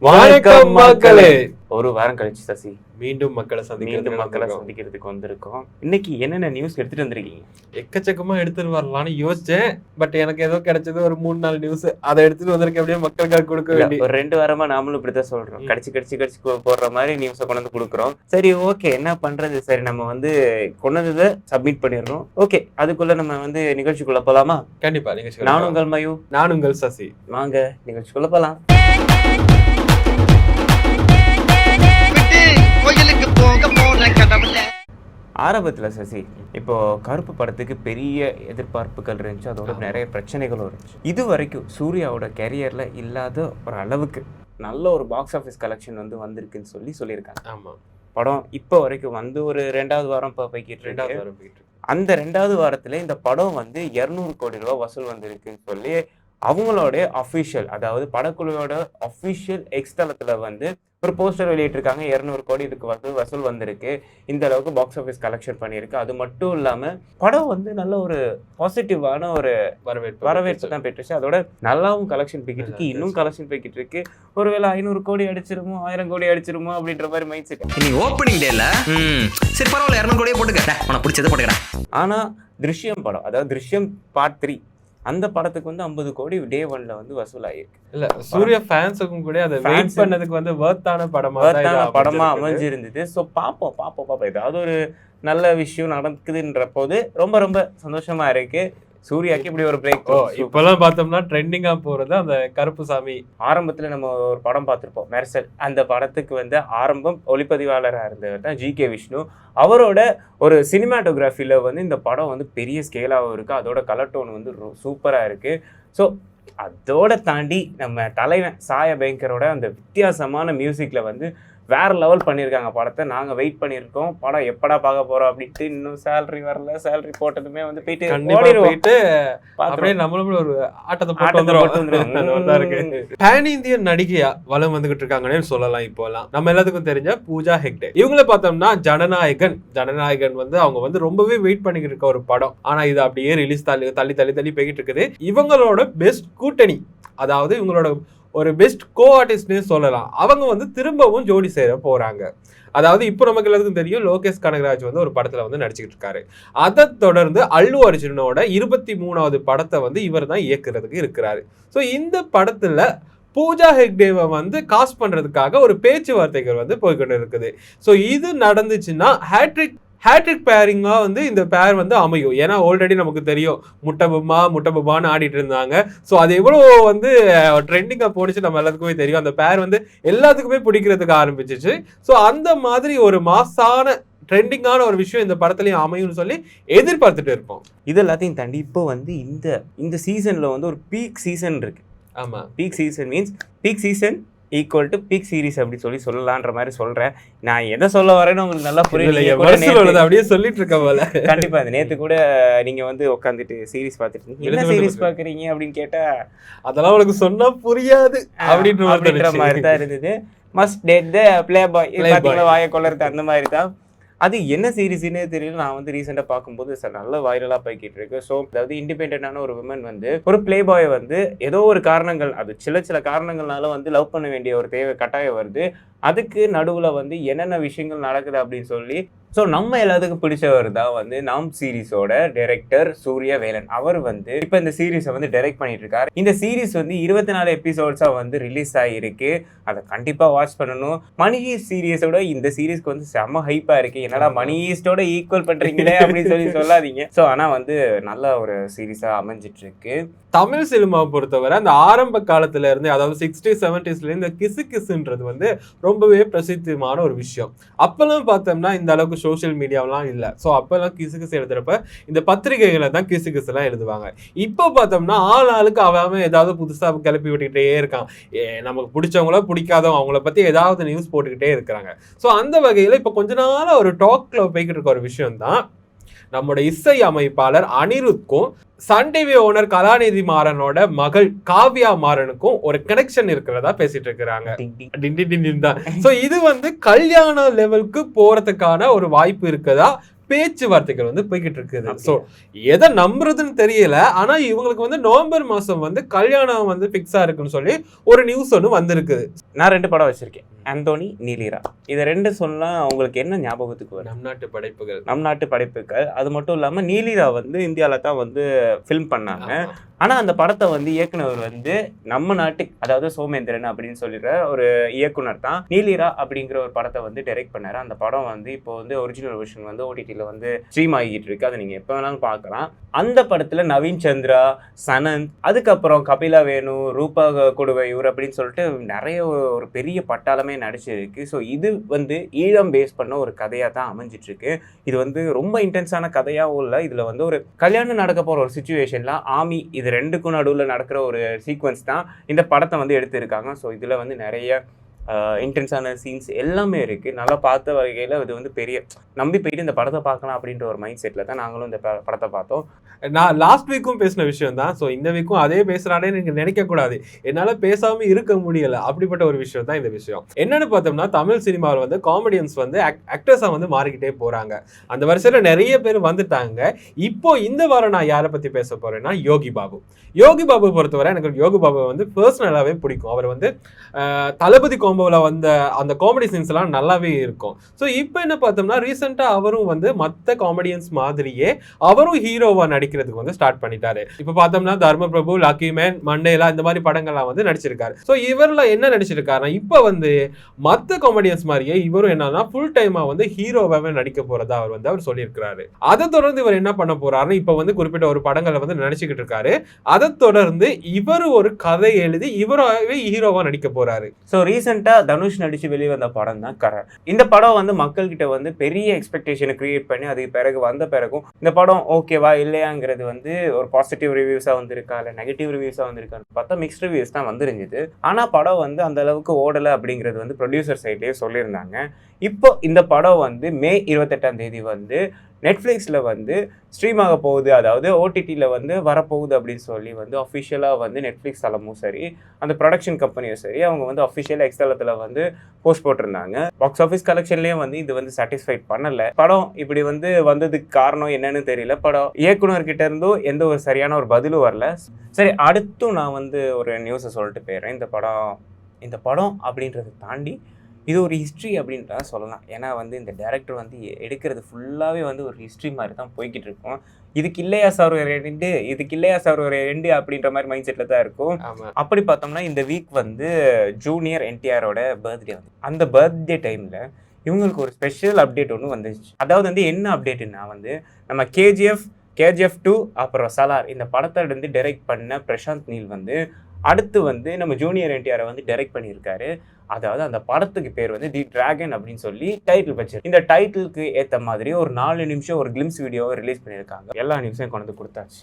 வணக்கம் மக்களே. ஒரு வாரம் கழிச்சு சசி மீண்டும் மக்களை சந்திக்கிறதுக்கு வந்திருக்கோம். இன்னைக்கு என்னென்ன நியூஸ் எடுத்துட்டு வந்திருக்கீங்க? எக்கச்சக்கமா எடுத்துட்டு வரலாம்னு யோசிச்சேன். பட் எனக்கு ஏதோ கிடைச்சது ஒரு 3-4 நியூஸ். அதை எடுத்துட்டு வந்திருக்க அப்படியே மக்களுக்காக கொடுக்க வேண்டிய ஒரு 2 வாரமா நாமளும் இப்படிதான் சொல்றோம். கடிச்சு போடுற மாதிரி நியூஸை கொண்டு வந்து கொடுக்குறோம். சரி, ஓகே, என்ன பண்றது? சரி, நம்ம வந்து கொண்டு வந்ததை சப்மிட் பண்ணிடுறோம். ஓகே, அதுக்குள்ள நம்ம வந்து நிகழ்ச்சிக்குள்ள போலாமா? கண்டிப்பா நிகழ்ச்சி. நான் உங்கள் மயூ. நான் உங்கள் சசி. வாங்க நிகழ்ச்சிக்குள்ள போலாம். ஆரம்பத்துல சசி, இப்போ கருப்பு படத்துக்கு பெரிய எதிர்பார்ப்புகள் இருந்துச்சு, அதோட நிறைய பிரச்சனைகளும் இருந்துச்சு. இது வரைக்கும் சூர்யாவோட கேரியர்ல இல்லாத ஒரு அளவுக்கு நல்ல ஒரு பாக்ஸ் ஆஃபீஸ் கலெக்ஷன் வந்து வந்திருக்குன்னு சொல்லியிருக்காங்க. ஆமா, படம் இப்போ வரைக்கும் வந்து ஒரு 2வது வாரம் போய்கிட்டு அந்த 2வது வாரத்துல இந்த படம் வந்து 200 கோடி ரூபாய் வசூல் வந்திருக்குன்னு சொல்லி அவங்களோட அஃபிஷியல், அதாவது படக்குழுவோட அஃபிஷியல் எக்ஸ்தலத்துல வந்து ஒரு போஸ்டர் வெளியிட்டிருக்காங்க. 200 கோடி இதுக்கு வந்து வசூல் வந்திருக்கு, இந்த அளவுக்கு பாக்ஸ் ஆஃபீஸ் கலெக்ஷன் பண்ணியிருக்கு. அது மட்டும் இல்லாம படம் வந்து நல்ல ஒரு பாசிட்டிவான ஒரு வரவேற்பு தான் பெற்றுச்சு. அதோட நல்லாவும் கலெக்ஷன் போய்கிட்டு இருக்கு, இன்னும் கலெக்ஷன் போய்கிட்டு இருக்கு. ஒருவேளை 500 கோடி அடிச்சிருமோ 1000 கோடி அடிச்சிருமோ அப்படின்ற மாதிரி மைண்ட் செட். இன்னைக்கு ஓப்பனிங் டேல சரி பரவாயில்ல 200 கோடியே போட்டுக்கிறேன், உனக்கு பிடிச்சதை போட்டுக்கிறேன். ஆனா திருஷ்யம் படம், அதாவது திருஷ்யம் பார்ட் 3, அந்த படத்துக்கு வந்து 50 கோடி டே 1ல வந்து வசூல் ஆயிருக்கு. இல்ல, சூர்யா ஃபேன்ஸுக்கும் கூட அதை வெயிட் பண்ணதுக்கு வந்து வர்த்தான படமா அமைஞ்சிருந்தது. ஸோ பாப்போம் ஏதாவது ஒரு நல்ல விஷயம் நடக்குதுன்ற போது ரொம்ப ரொம்ப சந்தோஷமா இருக்கு. சூர்யாக்கு இப்படி ஒரு பிரேக். இப்பெல்லாம் பார்த்தோம்னா ட்ரெண்டிங்கா போறது அந்த கருப்பு சாமி. ஆரம்பத்துல நம்ம ஒரு படம் பார்த்திருப்போம், மெர்சல். அந்த படத்துக்கு வந்து ஆரம்பம் ஒளிப்பதிவாளராக இருந்தவர் தான் ஜி.கே. விஷ்ணு. அவரோட ஒரு சினிமாட்டோகிராஃபில வந்து இந்த படம் வந்து பெரிய ஸ்கேலாகவும் இருக்கு, அதோட கலர் டோன் வந்து சூப்பரா இருக்கு. ஸோ அதோட தாண்டி நம்ம தலைவன் சாய பயங்கரோட அந்த வித்தியாசமான மியூசிக்ல வந்து வேற லெவல் பண்ணியிருக்காங்க படத்தை. நாங்கள் வெயிட் பண்ணியிருக்கோம், படம் எப்படா பார்க்க போறோம் அப்படின்ட்டு. இன்னும் சேலரி வரல, சேலரி போட்டதுமே வந்து போயிட்டு அப்படியே நம்மளும் ஒரு ஆட்டத்தை போட்டு பேன் இந்தியன் நடிகையா வளம் வந்துகிட்டு இருக்காங்கன்னு சொல்லலாம். இப்போலாம் நம்ம எல்லாத்துக்கும் தெரிஞ்ச பூஜா ஹெக்டே. இவங்கள பார்த்தோம்னா ஜனநாயகன் வந்து அவங்க வந்து ரொம்பவே வெயிட் பண்ணிக்கிட்டு இருக்க ஒரு படம். ஆனா இது அப்படியே ரிலீஸ் தள்ளி போய்கிட்டு இருக்குது. இவங்களோட பெஸ்ட் கூட்டணி, அதாவது இவங்களோட ஒரு பெஸ்ட் கோ ஆர்டிஸ்ட்னே சொல்லலாம், அவங்க வந்து திரும்பவும் ஜோடி சேர போறாங்க. அதாவது இப்போ நமக்கு எல்லாத்துக்கும் தெரியும், லோகேஷ் கனகராஜ் வந்து ஒரு படத்துல வந்து நடிச்சுக்கிட்டு இருக்காரு. அதை தொடர்ந்து அல்லு அர்ஜுனோட 23வது படத்தை வந்து இவர் தான் இயக்குறதுக்கு இருக்கிறாரு. ஸோ இந்த படத்துல பூஜா ஹெக்டேவை வந்து காஸ்ட் பண்றதுக்காக ஒரு பேச்சுவார்த்தைகள் வந்து போய்கொண்டு இருக்குது. ஸோ இது நடந்துச்சுன்னா ஹேட்ரிக் பேரிங்கா வந்து இந்த பேர் வந்து அமையும். ஏன்னா ஆல்ரெடி நமக்கு தெரியும் முட்டபுமான்னு ஆடிட்டு இருந்தாங்க. ஸோ அது எவ்வளோ வந்து ட்ரெண்டிங்காக போனிச்சு நம்ம எல்லாத்துக்குமே தெரியும். அந்த பேர் வந்து எல்லாத்துக்குமே பிடிக்கிறதுக்கு ஆரம்பிச்சிச்சு. ஸோ அந்த மாதிரி ஒரு மாசான ட்ரெண்டிங்கான ஒரு விஷயம் இந்த படத்துலயும் அமையும்னு சொல்லி எதிர்பார்த்துட்டு இருப்போம். இது எல்லாத்தையும் தாண்டி இப்போ வந்து இந்த சீசன்ல வந்து ஒரு பீக் சீசன் இருக்கு. ஆமா, peak season means peak season equal to peak series அப்படி சொல்லலான்ற மாதிரி சொல்றேன். நான் எதை சொல்ல வரேன்னு உங்களுக்கு நல்லா புரியல, அப்படியே சொல்லிட்டு இருக்க போல. கண்டிப்பா நேத்து கூட நீங்க வந்து உட்காந்துட்டு சீரிஸ் பார்த்துட்டு என்ன சீரிஸ் பாக்குறீங்க அப்படின்னு கேட்டா அதெல்லாம் உனக்கு சொன்னா புரியாது அப்படின்ற மாதிரி தான் இருந்தது. Must date the play boy, வாய கொள்ளறது அந்த மாதிரி தான். அது என்ன சீரிஸ்னே தெரியல. நான் வந்து ரீசெண்டாக பார்க்கும்போது நல்ல வைரலாக போய்கிட்டு இருக்கு. ஸோ அதாவது இண்டிபெண்டான ஒரு விமன் வந்து ஒரு பிளே பாய் வந்து ஏதோ ஒரு காரணங்கள், அது சில காரணங்கள்னால வந்து லவ் பண்ண வேண்டிய ஒரு கட்டாயம் வருது. அதுக்கு நடுவில் வந்து என்னென்ன விஷயங்கள் நடக்குது அப்படின்னு சொல்லி. ஸோ நம்ம எல்லாத்துக்கும் பிடிச்சவர் தான் வந்து நாம் சீரீஸோட டைரக்டர் சூர்யா வேலன். அவர் வந்து இப்போ இந்த சீரீஸை வந்து டைரக்ட் பண்ணிட்டு இருக்காரு. இந்த சீரீஸ் வந்து 24 எபிசோட்ஸாக வந்து ரிலீஸ் ஆகிருக்கு. அதை கண்டிப்பாக வாட்ச் பண்ணணும். மணி ஹீஸ்ட் சீரீஸோட இந்த சீரீஸ்க்கு வந்து செம்ம ஹைப்பா இருக்கு. என்னடா மணி ஹீஸ்டோட ஈக்குவல் பண்றீங்களே அப்படின்னு சொல்லாதீங்க. ஸோ ஆனால் வந்து நல்ல ஒரு சீரீஸாக அமைஞ்சிட்டு இருக்கு. தமிழ் சினிமாவை பொறுத்தவரை அந்த ஆரம்ப காலத்துல இருந்து, அதாவது 60s 70sல இந்த கிசுன்றது வந்து ரொம்பவே பிரசித்தமான ஒரு விஷயம். அப்பெல்லாம் பார்த்தோம்னா இந்த அளவுக்கு சோசியல் மீடியாவெல்லாம் இல்லை. ஸோ அப்பெல்லாம் கிசு எழுதுறப்ப இந்த பத்திரிகைகளை தான் கிசுலாம் எழுதுவாங்க. இப்போ பார்த்தோம்னா ஆளுக்கு அவன் ஏதாவது புதுசாக கிளப்பி விட்டுக்கிட்டே இருக்கான். நமக்கு பிடிச்சவங்களோ பிடிக்காதவங்க அவங்கள பற்றி ஏதாவது நியூஸ் போட்டுக்கிட்டே இருக்கிறாங்க. ஸோ அந்த வகையில் இப்போ கொஞ்ச நாள் ஒரு டாக்ல போய்கிட்டு இருக்க ஒரு விஷயம் தான், நம்மோட இசை அமைப்பாளர் அனிருத்துக்கும் சன் டிவி ஓனர் கலாநிதி மாறனோட மகள் காவ்யா மாறனுக்கும் ஒரு கனெக்ஷன் இருக்கிறதா பேசிட்டு இருக்கிறாங்க. சோ இது வந்து கல்யாண லெவலுக்கு போறதுக்கான ஒரு வாய்ப்பு இருக்குதா பேச்சுவார்த்தைகள் வந்து போய்கிட்டு இருக்குது. ஸோ எதை நம்புறதுன்னு தெரியல. ஆனா இவங்களுக்கு வந்து நவம்பர் மாசம் வந்து கல்யாணம் வந்து பிக்ஸா இருக்குன்னு சொல்லி ஒரு நியூஸ் ஒன்று வந்திருக்குது. நான் 2 படம் வச்சிருக்கேன், ஆந்தோனி, நீலிரா. இதை 2 சொன்னா உங்களுக்கு என்ன ஞாபகத்துக்கு வரும்? நம் நாட்டு படைப்புகள். நம் நாட்டு படைப்புகள். அது மட்டும் இல்லாம நீலிரா வந்து இந்தியால தான் வந்து ஃபில்ம் பண்ணாங்க. ஆனா அந்த படத்தை வந்து இயக்குனர் வந்து நம்ம நாட்டுக்கு, அதாவது சோமேந்திரன் அப்படின்னு சொல்லிடுற ஒரு இயக்குனர் தான் நீலிரா அப்படிங்கிற ஒரு படத்தை வந்து டைரக்ட் பண்ணாரு. அந்த படம் வந்து இப்போ வந்து ஒரிஜினல் வெர்ஷன் வந்து ஓடிடியில் வந்து ஸ்ட்ரீம் ஆகிட்டு இருக்கு. அதை நீங்க எப்போ வேணாலும் பார்க்கலாம். அந்த படத்துல நவீன் சந்திரா, சனந்த், அதுக்கப்புறம் கபிலா வேணு, ரூபா கொடுவையூர் அப்படின்னு சொல்லிட்டு நிறைய ஒரு பெரிய பட்டாளமே நடிச்சிருக்கு. ஸோ இது வந்து ஈழம் பேஸ் பண்ண ஒரு கதையாக தான் அமைஞ்சிட்டு இருக்கு. இது வந்து ரொம்ப இன்டென்ஸான கதையாகவும் இல்லை. இதில் வந்து ஒரு கல்யாணம் நடக்க போகிற ஒரு சுச்சுவேஷன்ல ஆமி இது 2க்கும் நடுவில் நடக்கிற ஒரு சீக்வன்ஸ் தான் இந்த படத்தை வந்து எடுத்திருக்காங்க. ஸோ இதில் வந்து நிறைய இன்டென்ஸான சீன்ஸ் எல்லாமே இருக்குது. நல்லா பார்த்த வகையில் இது வந்து பெரிய நம்பி போயிட்டு இந்த படத்தை பார்க்கலாம் அப்படின்ற ஒரு மைண்ட் செட்டில் தான் நாங்களும் இந்த படத்தை பார்த்தோம். நான் லாஸ்ட் வீக்கும் பேசின விஷயம் தான். ஸோ இந்த வீக்கும் அதே பேசுகிறானே நீங்கள் நினைக்கக்கூடாது. என்னால் பேசாமல் இருக்க முடியலை. அப்படிப்பட்ட ஒரு விஷயம் தான் இந்த விஷயம். என்னென்னு பார்த்தோம்னா தமிழ் சினிமாவில் வந்து காமெடியன்ஸ் வந்து ஆக்டர்ஸாக வந்து மாறிக்கிட்டே போகிறாங்க. அந்த வரிசையில் நிறைய பேர் வந்துட்டாங்க. இப்போ இந்த வாரம் நான் யாரை பற்றி பேச போகிறேன்னா யோகி பாபு. யோகி பாபு பொறுத்தவரை எனக்கு யோகி பாபு வந்து பர்சனலாகவே பிடிக்கும். அவர் வந்து தளபதி கோம்போவில் வந்த அந்த காமெடி சீன்ஸ் எல்லாம் நல்லாவே இருக்கும். ஸோ இப்போ என்ன பார்த்தோம்னா ரீசெண்டாக அவரும் வந்து மற்ற காமெடியன்ஸ் மாதிரியே அவரும் ஹீரோவா நடிக்கிறதுக்கு வந்து ஸ்டார்ட் பண்ணிட்டாரு. இப்போ பார்த்தோம்னா தர்ம பிரபு, லக்கி மேன், மண்டேலா இந்த மாதிரி படங்கள்லாம் வந்து நடிச்சிருக்காரு. ஸோ இவர்ல என்ன நடிச்சிருக்காருன்னா இப்போ வந்து மற்ற காமெடியன்ஸ் மாதிரியே இவரும் என்னன்னா ஃபுல் டைமா வந்து ஹீரோவாவே நடிக்க போறதா அவர் சொல்லியிருக்கிறாரு. அதை தொடர்ந்து இவர் என்ன பண்ண போறாருன்னு இப்போ வந்து குறிப்பிட்ட ஒரு படங்களை வந்து நடிச்சுக்கிட்டு இருக்காரு. அதை தொடர்ந்து இவர் ஒரு கதை எழுதி இவராகவே ஹீரோவா நடிக்க போறாரு. ஸோ ரீசெண்டா தனுஷ் நடிச்சு வெளிவந்த படம் தான் கரண். இந்த படம் வந்து மக்கள்கிட்ட வந்து பெரிய எக்ஸ்பெக்டேஷனை கிரியேட் பண்ணி அதுக்கு பிறகு வந்த பிறகும் இந்த படம் ஓகேவா இல்லையாங்கிறது வந்து ஒரு பாசிட்டிவ் ரிவ்யூஸா வந்திருக்கா இல்லை நெகட்டிவ் ரிவ்யூஸா வந்திருக்கான்னு பார்த்தா மிக்ஸ்ட் ரிவ்யூஸ் தான் வந்துருந்துது. ஆனா படம் வந்து அந்த அளவுக்கு ஓடலை அப்படிங்கிறது வந்து ப்ரொடியூசர் சைட்லேயே சொல்லியிருந்தாங்க. இப்போ இந்த படம் வந்து மே 28ஆம் தேதி வந்து நெட்ஃப்ளிக்ஸில் வந்து ஸ்ட்ரீம் ஆக போகுது, அதாவது ஓடிடியில் வந்து வரப்போகுது அப்படின்னு சொல்லி வந்து அஃபிஷியலாக வந்து நெட்ஃப்ளிக்ஸ் தளமும் சரி அந்த ப்ரொடக்ஷன் கம்பெனியும் சரி அவங்க வந்து அஃபிஷியலாக எக்ஸ்தலத்தில் வந்து போஸ்ட் போட்டிருந்தாங்க. பாக்ஸ் ஆஃபீஸ் கலெக்ஷன்லேயும் வந்து இது வந்து சாட்டிஸ்ஃபைட் பண்ணலை. படம் இப்படி வந்து வந்ததுக்கு காரணம் என்னன்னு தெரியல. படம் இயக்குனர்கிட்ட இருந்தும் எந்த ஒரு சரியான ஒரு பதிலும் வரல. சரி, அடுத்தும் நான் வந்து ஒரு நியூஸை சொல்லிட்டு போயிடுறேன். இந்த படம் அப்படின்றத தாண்டி இது ஒரு ஹிஸ்ட்ரி அப்படின்றத சொல்லலாம். ஏன்னா வந்து இந்த டைரக்டர் வந்து எடுக்கிறது ஃபுல்லாகவே வந்து ஒரு ஹிஸ்ட்ரி மாதிரி தான் போய்கிட்டு இருக்கும். இதுக்கு இல்லையா சார் ஒரு 2 அப்படின்ற மாதிரி மைண்ட் செட்டில் தான் இருக்கும். அப்படி பார்த்தோம்னா இந்த வீக் வந்து ஜூனியர் என்டிஆரோட பர்த்டே வந்து அந்த பர்த்டே டைமில் இவங்களுக்கு ஒரு ஸ்பெஷல் அப்டேட் ஒன்று வந்துச்சு. அதாவது வந்து என்ன அப்டேட்டுன்னா வந்து நம்ம கேஜிஎஃப் 2 அப்புறம் சலார் இந்த படத்தை வந்து டைரக்ட் பண்ண பிரசாந்த் நீல் வந்து அடுத்து வந்து நம்ம ஜூனியர் என்டிஆரை வந்து டைரக்ட் பண்ணியிருக்காரு. அதாவது அந்த படத்துக்கு பேர் வந்து தி டிராகன் அப்படின்னு சொல்லி டைட்டில் வச்சு இந்த டைட்டிலுக்கு ஏற்ற மாதிரி ஒரு 4 நிமிஷம் ஒரு கிளிம்ஸ் வீடியோவை ரிலீஸ் பண்ணியிருக்காங்க. எல்லா நிமிஷம் கொண்டு கொடுத்தாச்சு.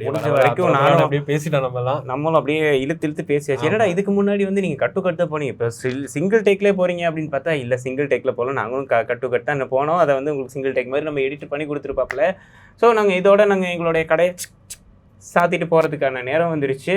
முடிஞ்ச வரைக்கும் நானும் அப்படியே பேசிட்டோம். நம்மளும் அப்படியே இழுத்து பேசியாச்சு. என்னடா இதுக்கு முன்னாடி வந்து நீங்கள் கட்டு போனீங்க, இப்போ சிங்கிள் டேக்லேயே போறீங்க அப்படின்னு பார்த்தா இல்லை, சிங்கிள் டேக்கில் போகலாம். நாங்களும் கட்டு தான் போனோம். அதை வந்து உங்களுக்கு சிங்கிள் டேக் மாதிரி நம்ம எடிட் பண்ணி கொடுத்துருப்பாப்புல. ஸோ நாங்கள் எங்களுடைய கடையை சாத்திட்டு போகிறதுக்கான நேரம் வந்துருச்சு.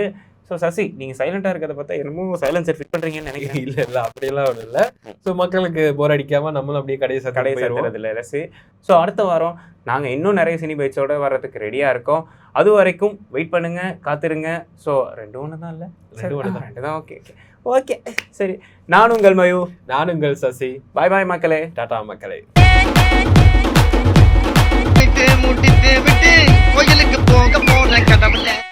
ஸோ சசி, நீங்கள் சைலண்டாக இருக்கிறத பார்த்தா என்னமோ சைலன்சர் ஃபிட் பண்ணுறீங்கன்னு நினைக்கிறேன். இல்லை அப்படியெல்லாம் ஒன்றும் இல்லை. ஸோ மக்களுக்கு போர் அடிக்காமல் நம்மளும் அப்படியே கடையை சாத்துறதில்ல ரசி. ஸோ அடுத்த வாரம் நாங்கள் இன்னும் நிறைய சினி பைட்ஸோட வர்றதுக்கு ரெடியாக இருக்கோம். அது வரைக்கும் வெயிட் பண்ணுங்க, காத்திருங்க. ஸோ 2 தான் இல்லை, 2 தான். ஓகே சரி. நான் உங்கள் மயூ, நான் உங்கள் சசி. பாய் பாய் மக்களே, டாடா மக்களே. முடித்து விட்டு கோயிலுக்கு போக போற கடவுளே.